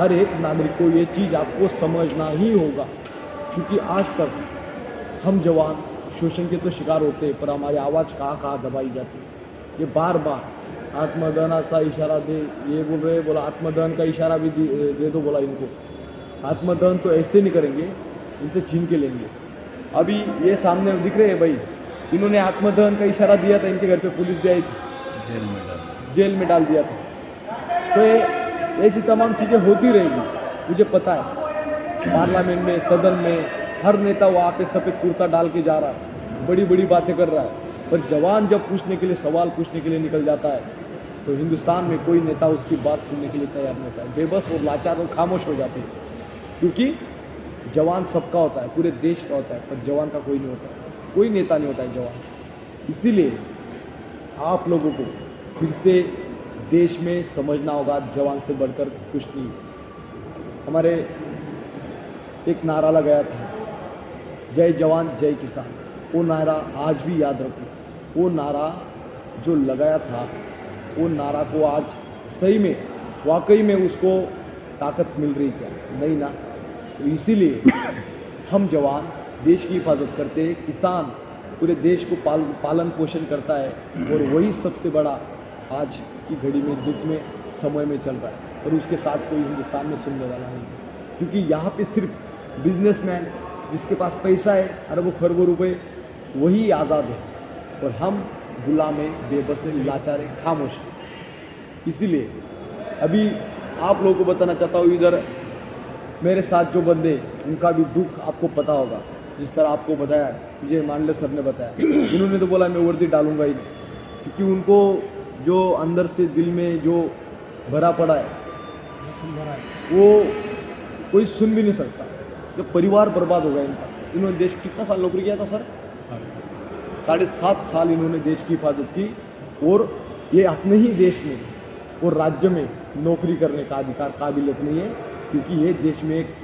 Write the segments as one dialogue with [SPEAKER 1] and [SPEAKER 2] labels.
[SPEAKER 1] हर एक नागरिक को ये चीज़ आपको समझना ही होगा, क्योंकि आज तक हम जवान शोषण के तो शिकार होते हैं, पर हमारी आवाज़ कहाँ कहाँ दबाई जाती है। ये बार बार आत्मदहन का इशारा दे, ये बोल रहे, बोला आत्मदहन का इशारा भी दे दो, बोला इनको आत्मदहन तो ऐसे नहीं करेंगे, इनसे छीन के लेंगे। अभी ये सामने दिख रहे हैं भाई, इन्होंने आत्मदहन का इशारा दिया था, इनके घर पे पुलिस भी आई थी, जेल में डाल दिया था। तो ये ऐसी तमाम चीज़ें होती रहेगी, मुझे पता है। पार्लियामेंट में, सदन में हर नेता वहाँ पे सफ़ेद कुर्ता डाल के जा रहा है, बड़ी बड़ी बातें कर रहा है, पर जवान जब पूछने के लिए, सवाल पूछने के लिए निकल जाता है, तो हिंदुस्तान में कोई नेता उसकी बात सुनने के लिए तैयार नहीं होता है। बेबस और लाचार और खामोश हो जाते हैं, क्योंकि जवान सबका होता है, पूरे देश का होता है, पर जवान का कोई नहीं होता है, कोई नेता नहीं होता है जवान। इसीलिए आप लोगों को फिर से देश में समझना होगा, जवान से बढ़कर कुछ नहीं। हमारे एक नारा लगाया था, जय जवान जय किसान, वो नारा आज भी याद रखो। वो नारा जो लगाया था, वो नारा को आज सही में, वाकई में उसको ताकत मिल रही क्या? नहीं ना। तो इसीलिए हम जवान देश की हिफाजत करते हैं, किसान पूरे देश को पालन पोषण करता है, और वही सबसे बड़ा आज की घड़ी में, दुख में, समय में चल रहा है। और उसके साथ कोई हिंदुस्तान में सुनने वाला नहीं है, क्योंकि यहाँ पे सिर्फ बिजनेसमैन, जिसके पास पैसा है, अरबों खरबों रुपए, वही आज़ाद है, और हम गुलाम हैं, बेबस हैं, लाचार हैं, खामोश हैं। इसीलिए अभी आप लोगों को बताना चाहता हूँ, इधर मेरे साथ जो बंदे, उनका भी दुख आपको पता होगा, जिस तरह आपको बताया, विजय मांडले सर ने बताया। इन्होंने तो बोला मैं वर्दी डालूंगा ही नहीं, क्योंकि उनको जो अंदर से दिल में जो भरा पड़ा है, वो कोई सुन भी नहीं सकता। जब परिवार बर्बाद हो गया इनका, इन्होंने देश कितना साल नौकरी किया था सर? 7.5 साल इन्होंने देश की हिफाजत की, और ये अपने ही देश में और राज्य में नौकरी करने का अधिकार, काबिलियत नहीं है, क्योंकि ये देश में एक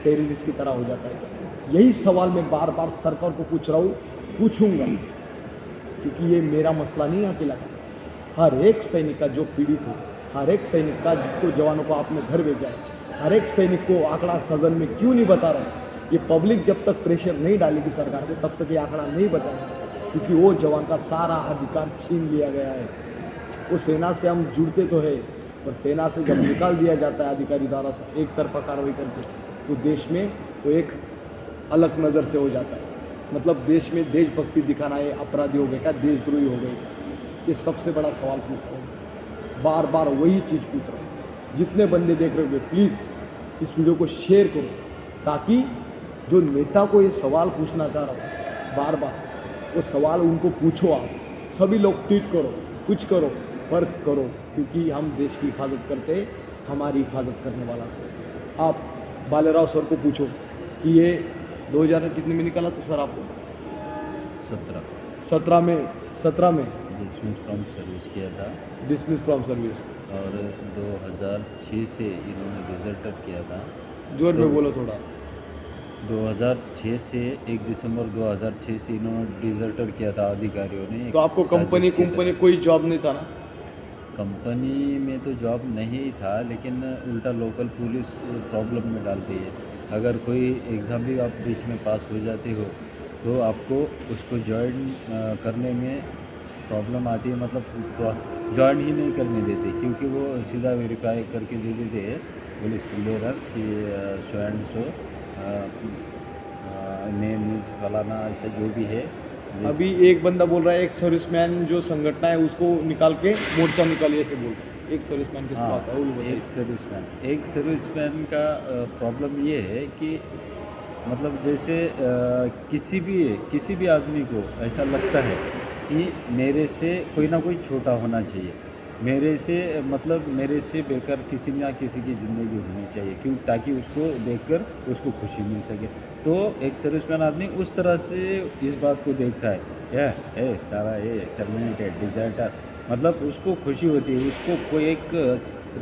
[SPEAKER 1] टेररिस्ट की तरह हो जाता है क्या? यही सवाल मैं बार बार सरकार को पूछ रहा हूँ, पूछूंगा, क्योंकि ये मेरा मसला नहीं अकेला का। हर एक सैनिक का जो पीड़ित है, हर एक सैनिक का जिसको जवानों को आपने घर भेजा है, हर एक सैनिक को आंकड़ा सदन में क्यों नहीं बता रहे? ये पब्लिक जब तक प्रेशर नहीं डालेगी सरकार को, तब तक ये आंकड़ा नहीं बताएंगे, क्योंकि वो जवान का सारा अधिकार छीन लिया गया है। वो सेना से हम जुड़ते तो है, पर सेना से जब निकाल दिया जाता है अधिकारी द्वारा से एक तरफा कार्रवाई करके, तो देश में वो एक अलग नज़र से हो जाता है। मतलब देश में देशभक्ति दिखाना है अपराधी हो गए क्या, देशद्रोही हो गए क्या? ये सबसे बड़ा सवाल पूछ रहा हूँ, बार बार वही चीज़ पूछ रहा हूँ। जितने बंदे देख रहे होंगे, प्लीज़ इस वीडियो को शेयर करो, ताकि जो नेता को ये सवाल पूछना चाह रहा हूँ बार बार, वो सवाल उनको पूछो। आप सभी लोग ट्वीट करो, कुछ करो, पर करो, क्योंकि हम देश की हिफाजत करते हैं, हमारी हिफाजत करने वाला है। आप बालेराव सर को पूछो कि ये 2000 कितने में निकाला था सर आपको? 17 में
[SPEAKER 2] डिसमिस फ्रॉम सर्विस किया था,
[SPEAKER 1] डिसमिस फ्रॉम सर्विस,
[SPEAKER 2] और 2006 से इन्होंने डिजर्टर किया था।
[SPEAKER 1] जोर में बोलो थोड़ा।
[SPEAKER 2] 2006 से 1 दिसंबर 2006 से इन्होंने डिजर्टर किया था अधिकारियों ने।
[SPEAKER 1] तो आपको कंपनी कोई जॉब नहीं था ना?
[SPEAKER 2] कंपनी में तो जॉब नहीं था, लेकिन उल्टा लोकल पुलिस प्रॉब्लम में डालती है। अगर कोई एग्ज़ाम भी आप बीच में पास हो जाते हो, तो आपको उसको ज्वाइन करने में प्रॉब्लम आती है, मतलब ज्वाइन ही नहीं करने देते, क्योंकि वो सीधा वेरीफाई करके दे देते हैं पुलिस क्लियरेंस कि so and so name means फलाना, ऐसा जो भी है।
[SPEAKER 1] अभी एक बंदा बोल रहा है, एक सर्विसमैन जो संगठन है उसको निकाल के मोर्चा निकालिए, ऐसे बोल रहा है। एक सर्विसमैन किसका होता है वो भी बताइए।
[SPEAKER 2] एक सर्विसमैन का प्रॉब्लम ये है कि मतलब जैसे किसी भी आदमी को ऐसा लगता है कि मेरे से कोई ना कोई छोटा होना चाहिए, मेरे से बेकार किसी ना किसी की ज़िंदगी होनी चाहिए, क्यों? ताकि उसको देखकर उसको खुशी मिल सके। तो एक सर्विसमैन आदमी उस तरह से इस बात को देखता है, सारा ये टर्मिनेटेड डिजर्टर, मतलब उसको खुशी होती है, उसको कोई एक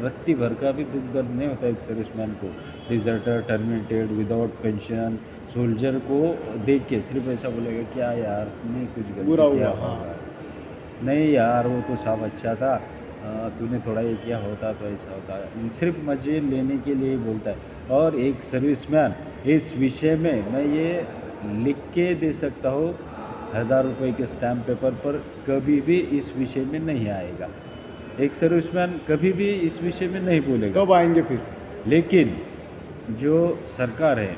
[SPEAKER 2] रत्ती भर का भी दुख दर्द नहीं होता एक सर्विसमैन को। Deserter, terminated, without pension soldier को देख के सिर्फ ऐसा बोलेगा, क्या यार नहीं कुछ गलती
[SPEAKER 1] बुरा
[SPEAKER 2] किया
[SPEAKER 1] हुआ,
[SPEAKER 2] होगा, नहीं यार वो तो साहब अच्छा था, तूने थोड़ा ये किया होता तो ऐसा होता, सिर्फ मज़े लेने के लिए ही बोलता है। और एक सर्विसमैन इस विषय में मैं ये लिख के दे सकता हूँ 1000 रुपये के स्टैम्प पेपर पर, कभी भी इस विषय में नहीं आएगा। एक सर्विसमैन कभी भी इस विषय में नहीं बोलेगा।
[SPEAKER 1] कब आएंगे फिर?
[SPEAKER 2] लेकिन जो सरकार है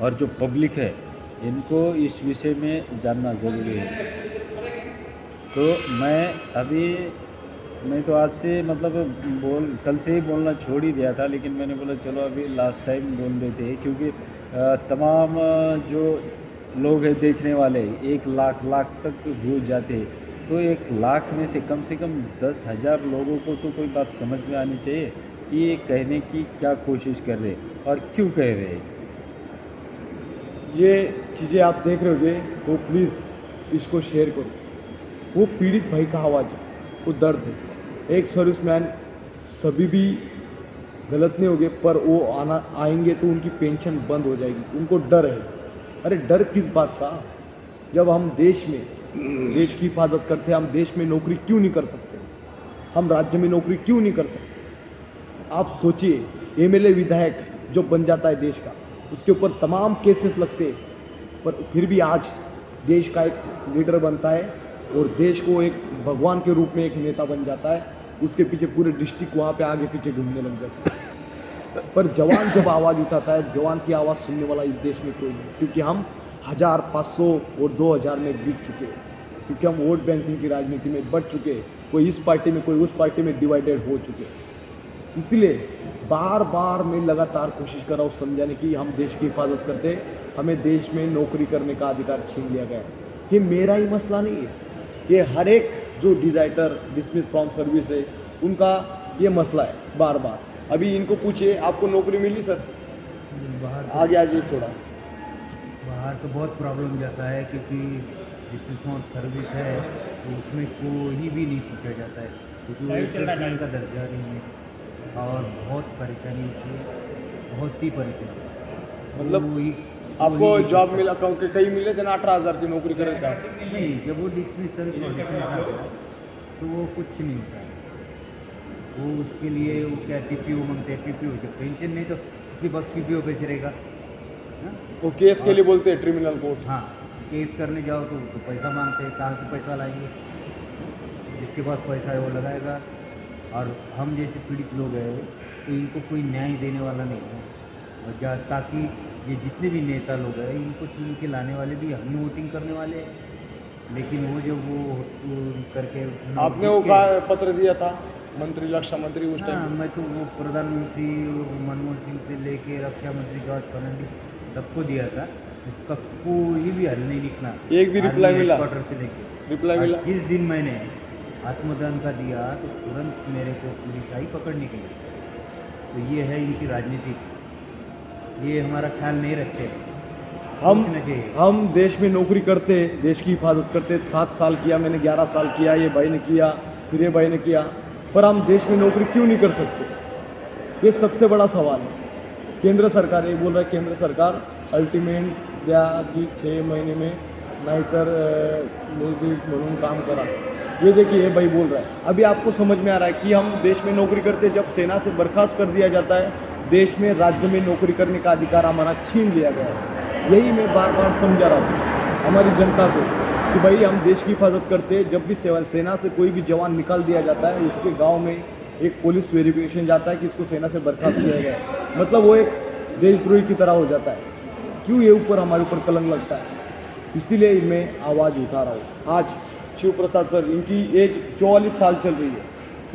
[SPEAKER 2] और जो पब्लिक है, इनको इस विषय में जानना ज़रूरी है। तो मैं तो आज से मतलब कल से ही बोलना छोड़ ही दिया था, लेकिन मैंने बोला चलो अभी लास्ट टाइम बोल देते हैं, क्योंकि तमाम जो लोग हैं देखने वाले 1 लाख तक तो व्यूज जाते हैं, तो 1 लाख में से कम 10,000 लोगों को तो कोई बात समझ में आनी चाहिए कि ये कहने की क्या कोशिश कर रहे हैं और क्यों कह रहे हैं।
[SPEAKER 1] ये चीज़ें आप देख रहे होगे तो प्लीज़ इसको शेयर करो। वो पीड़ित भाई का आवाज़ है, वो दर्द है। एक सर्विसमैन सभी भी गलत नहीं होंगे, पर वो आएंगे तो उनकी पेंशन बंद हो जाएगी, उनको डर है। अरे डर किस बात का? जब हम देश की हिफाजत करते हैं, हम देश में नौकरी क्यों नहीं कर सकते? हम राज्य में नौकरी क्यों नहीं कर सकते? आप सोचिए, एमएलए विधायक जो बन जाता है देश का, उसके ऊपर तमाम केसेस लगते हैं, पर फिर भी आज देश का एक लीडर बनता है और देश को एक भगवान के रूप में एक नेता बन जाता है। उसके पीछे पूरे डिस्ट्रिक्ट वहाँ पे आगे पीछे घूमने लग जाते हैं। पर जवान जब आवाज़ उठाता है, जवान की आवाज़ सुनने वाला इस देश में कोई नहीं, क्योंकि हम 1000, 500 और 2000 में बिक चुके हैं, क्योंकि हम वोट बैंकिंग की राजनीति में बढ़ चुके हैं। कोई इस पार्टी में, कोई उस पार्टी में डिवाइडेड हो चुके हैं। इसलिए बार बार मैं लगातार कोशिश कर रहा हूँ समझाने की, हम देश की हिफाजत करते, हमें देश में नौकरी करने का अधिकार छीन लिया गया है। ये मेरा ही मसला नहीं है, ये हर एक जो डिजाइटर डिसमिस फ्रॉम सर्विस है उनका ये मसला है बार बार। अभी इनको पूछिए, आपको नौकरी मिली सर?
[SPEAKER 3] बाहर
[SPEAKER 1] आगे थोड़ा।
[SPEAKER 3] बाहर तो बहुत प्रॉब्लम जाता है, क्योंकि डिस्ट्रिक्ट सर्विस है तो उसमें कोई भी नहीं पूछा जाता है, क्योंकि वो एक्सेप्शनल का दर्जा नहीं है और बहुत परेशानी होती है, बहुत ही परेशानी।
[SPEAKER 1] मतलब
[SPEAKER 3] वो ही-
[SPEAKER 1] आपको
[SPEAKER 3] वो ही-
[SPEAKER 1] जॉब मिला? क्योंकि कई मिले थे ना 18,000 की नौकरी करेगा।
[SPEAKER 3] नहीं, जब वो डिस्ट्रिक्ट सर्विस ऑडिशन आता है तो वो कुछ नहीं होता है। वो उसके लिए वो क्या पीपीओ मांगते हैं, पीपीओ जब पेंशन नहीं तो उसके पास पीपीओ कैसे रहेगा? हाँ?
[SPEAKER 1] वो केस के लिए बोलते हैं ट्रिब्यूनल कोर्ट।
[SPEAKER 3] हाँ, केस करने जाओ तो पैसा मांगते हैं, कहाँ से पैसा लाएंगे? जिसके पास पैसा है वो लगाएगा। और हम जैसे पीड़ित लोग हैं तो इनको कोई न्याय देने वाला नहीं है, और ताकि ये जितने भी नेता लोग हैं इनको चुन के लाने वाले भी हम ही वोटिंग करने वाले हैं, लेकिन वो जो वो करके
[SPEAKER 1] आपने वो कहा पत्र दिया था मंत्री, रक्षा मंत्री उस
[SPEAKER 3] हाँ,
[SPEAKER 1] टाइम?
[SPEAKER 3] मैं तो वो प्रधानमंत्री मनमोहन सिंह से लेके रक्षा मंत्री जॉर्ज फर्नांडिस सबको दिया था, उसका कोई भी हल नहीं निकला।
[SPEAKER 1] एक भी रिप्लाई मिला?
[SPEAKER 3] क्वार्टर से लेके
[SPEAKER 1] रिप्लाई
[SPEAKER 3] और
[SPEAKER 1] मिला?
[SPEAKER 3] जिस दिन मैंने आत्मदान का दिया तो तुरंत मेरे को पुलिस आई पकड़ने के लिए। तो ये है इनकी राजनीति, ये हमारा ख्याल नहीं रखते। सोचना चाहिए।
[SPEAKER 1] हम देश में नौकरी करते, देश की हिफाजत करते। 7 साल किया मैंने, 11 साल किया, ये भाई ने किया, फिर ये भाई ने किया, पर हम देश में नौकरी क्यों नहीं कर सकते? ये सबसे बड़ा सवाल है। केंद्र सरकार ये बोल रहा है, केंद्र सरकार अल्टिमेट द्या की 6 महिने में, नाहीतर म्हणून काम करा। ये देखिए ये भाई बोल रहा है। अभी आपको समझ में आ रहा है कि हम देश में नौकरी करते, जब सेना से बर्खास्त कर दिया जाता है, देश में राज्य में नौकरी करने का अधिकार हमारा छीन लिया गया है। यही मैं बार बार समझा रहा हूँ हमारी जनता को कि भाई हम देश की हिफाजत करते, जब भी सेना से कोई भी जवान निकाल दिया जाता है, उसके गांव में एक पुलिस वेरिफिकेशन जाता है कि इसको सेना से बर्खास्त किया गया है, मतलब वो एक देशद्रोही की तरह हो जाता है। क्यों ये ऊपर हमारे ऊपर कलंक लगता है? इसीलिए मैं आवाज़ उठा रहा हूँ। आज शिव प्रसाद सर, इनकी एज 44 साल चल रही है,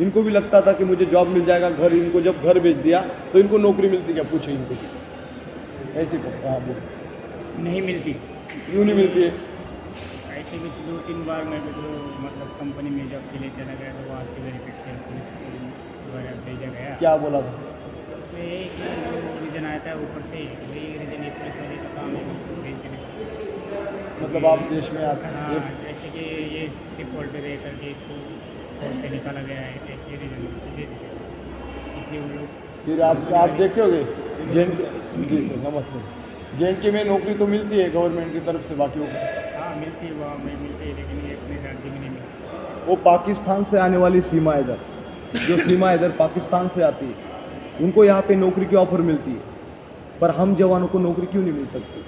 [SPEAKER 1] इनको भी लगता था कि मुझे जॉब मिल जाएगा, घर, इनको जब घर बेच दिया तो इनको नौकरी मिलती क्या? पूछे इनको ऐसे को। हाँ बोल।
[SPEAKER 4] नहीं मिलती।
[SPEAKER 1] क्यों नहीं मिलती है?
[SPEAKER 4] ऐसे भी 2-3 बार मैं भी जो मतलब कंपनी में जॉब के लिए चला गया तो वहाँ से वेरिफिकेशन पुलिस द्वारा भेजा गया।
[SPEAKER 1] क्या बोला था?
[SPEAKER 4] उसमें एक जो रीज़न आया था ऊपर से, वही रीज़न एक पुलिस वाले का काम है भेज के।
[SPEAKER 1] मतलब आप देश में आते हैं?
[SPEAKER 4] हाँ, जैसे कि ये डिफॉल्ट रह करके इसको कोर्ट से निकाला गया है, ऐसे रीज़न दे दिया, इसलिए वो लोग।
[SPEAKER 1] फिर आप देखते होगे JNK। जी सर नमस्ते। JNK में नौकरी तो मिलती है गवर्नमेंट की तरफ से बाकियों को?
[SPEAKER 4] हाँ मिलती है, वहाँ में मिलती है, लेकिन ये अपने राज्य में नहीं मिलती।
[SPEAKER 1] वो पाकिस्तान से आने वाली सीमा इधर, जो सीमा इधर पाकिस्तान से आती है, उनको यहाँ पे नौकरी की ऑफ़र मिलती है, पर हम जवानों को नौकरी क्यों नहीं मिल सकती?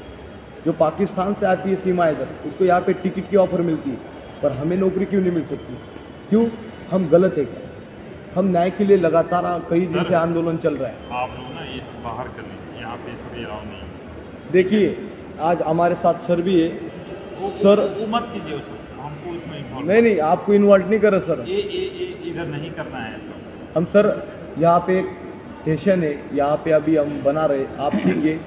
[SPEAKER 1] जो पाकिस्तान से आती है सीमा इधर, उसको यहाँ पे टिकट की ऑफ़र मिलती है, पर हमें नौकरी क्यों नहीं मिल सकती? क्यों? हम गलत है क्या? हम न्याय के लिए लगातार कई दिन से आंदोलन चल रहा है।
[SPEAKER 5] आप लोग ना ये सब बाहर कर लीजिए, यहाँ पे सब अलाउ नहीं है।
[SPEAKER 1] देखिए, आज हमारे साथ सर भी है। सर
[SPEAKER 5] वो मत कीजिए उसको, हमको उसमें इन्वॉल्व
[SPEAKER 1] नहीं, आपको इन्वॉल्व नहीं कर रहे सर।
[SPEAKER 5] ये इधर नहीं करना है सब।
[SPEAKER 1] हम सर यहाँ पे एक स्टेशन है, यहाँ पे अभी हम बना रहे, आप ठीक है,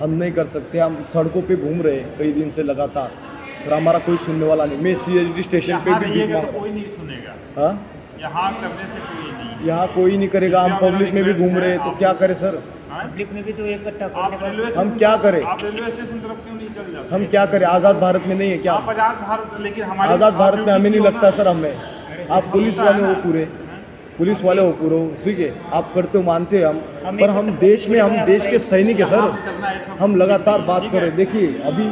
[SPEAKER 1] हम नहीं कर सकते, हम सड़कों पे घूम रहे हैं कई दिन से लगातार, पर हमारा कोई सुनने वाला नहीं। मैं CSD स्टेशन पे
[SPEAKER 5] यहाँ
[SPEAKER 1] भी
[SPEAKER 5] रहिएगा
[SPEAKER 1] भीख
[SPEAKER 5] तो
[SPEAKER 1] मांग
[SPEAKER 5] कोई नहीं सुनेगा,
[SPEAKER 1] रहा। हाँ,
[SPEAKER 5] यहाँ करने से कोई नहीं।
[SPEAKER 1] यहाँ कोई नहीं करेगा, हम पब्लिक में भी घूम रहे हैं, तो क्या करें सर?
[SPEAKER 5] हाँ?
[SPEAKER 4] पब्लिक में भी तो इकट्ठा
[SPEAKER 5] आप
[SPEAKER 4] करने
[SPEAKER 5] रेलवे
[SPEAKER 1] हम
[SPEAKER 5] स्टेशन
[SPEAKER 1] क्या करें?
[SPEAKER 5] आप रेलवे स्टेशन तरफ क्यों नहीं चल जाते?
[SPEAKER 1] हम क्या करें? आज़ाद भारत में नहीं है क्या?
[SPEAKER 5] आप आजाद भारत, लेकिन हमारे
[SPEAKER 1] आज़ाद भारत में हमें नहीं
[SPEAKER 5] ड्यूटी
[SPEAKER 1] लगता
[SPEAKER 5] क्यों
[SPEAKER 1] सर हमें। आप पुलिस वाले हो पूरे, पुलिस वाले हो पूरे, ठीक है, आप करते हो, मानते हैं हम, पर हम देश में, हम देश के सैनिक है सर। हम लगातार बात कर रहे हैं। देखिए, अभी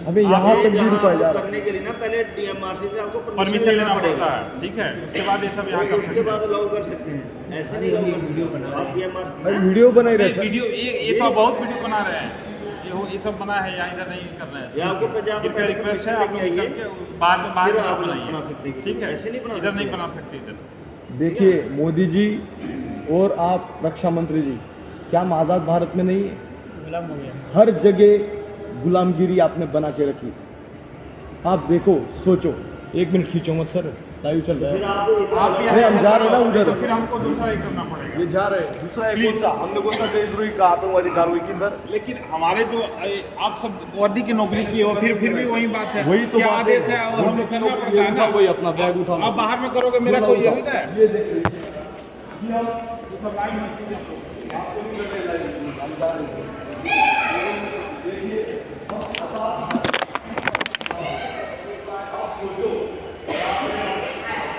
[SPEAKER 1] हमें यहाँ तक भी रुकाया जा रहा है।
[SPEAKER 6] करने के लिए ना पहले DMRC से आपको
[SPEAKER 5] परमिशन लेना पड़ता है, ठीक है, उसके बाद ये सब यहाँ कर
[SPEAKER 6] उसके
[SPEAKER 5] सकते
[SPEAKER 6] बाद
[SPEAKER 5] हैं।
[SPEAKER 6] अलाउ कर सकते हैं, ऐसे नहीं
[SPEAKER 3] हम
[SPEAKER 6] अलाउ
[SPEAKER 3] एक वीडियो बना रहे
[SPEAKER 6] आप
[SPEAKER 3] हैं।
[SPEAKER 6] DMRC
[SPEAKER 1] भाई वीडियो बना ही रहे सर।
[SPEAKER 5] वीडियो ये तो बहुत वीडियो बना रहे हैं, ये सब बना है, यहाँ इधर नहीं करना है।
[SPEAKER 6] ये आपको पचास
[SPEAKER 5] इनका
[SPEAKER 6] रुपए
[SPEAKER 5] रिक्वेस्ट है,
[SPEAKER 6] लेके
[SPEAKER 5] आप लोग
[SPEAKER 6] आइए,
[SPEAKER 5] चल के बाहर
[SPEAKER 6] फिर
[SPEAKER 5] में
[SPEAKER 6] आप
[SPEAKER 5] बनाइए,
[SPEAKER 6] बना सकते हैं।
[SPEAKER 5] ठीक है,
[SPEAKER 6] ऐसे नहीं बना
[SPEAKER 5] इधर नहीं
[SPEAKER 6] सकते।
[SPEAKER 5] बना सकते इधर।
[SPEAKER 1] देखिए मोदी जी और आप रक्षा मंत्री जी, क्या हम आज़ाद भारत में नहीं है?
[SPEAKER 4] गुलाम हो गया।
[SPEAKER 1] हर जगह गुलामगिरी आपने बना के रखी। आप देखो, सोचो, 1 मिनट खींचो मत सर, लाइव चल रहा
[SPEAKER 6] फिर
[SPEAKER 1] है।
[SPEAKER 6] आप
[SPEAKER 5] आप
[SPEAKER 1] नहीं, हम जा रहे हैं ना उधर।
[SPEAKER 5] तो फिर हमको दूसरा ही करना पड़ेगा।
[SPEAKER 1] ये जा रहे हैं, दूसरा है कौन सा? हमने कौन सा टेररिस्ट का आतंकवादी कार्रवाई की सर?
[SPEAKER 5] लेकिन हमारे जो आप सब वर्दी की नौकरी की हो, फिर भी वही बात है,
[SPEAKER 1] वही तो
[SPEAKER 5] क्या
[SPEAKER 1] बात
[SPEAKER 5] आदेश है, और हम लोग करना पड़ता है ना।
[SPEAKER 1] वही अपना बैग उठा
[SPEAKER 5] आप बाहर में करोगे, मेरा कोई यही है।
[SPEAKER 1] ये देखिए, ये हम ये सब लाइन में आपको नहीं कर रहे, लाइन हम जा रहे हैं।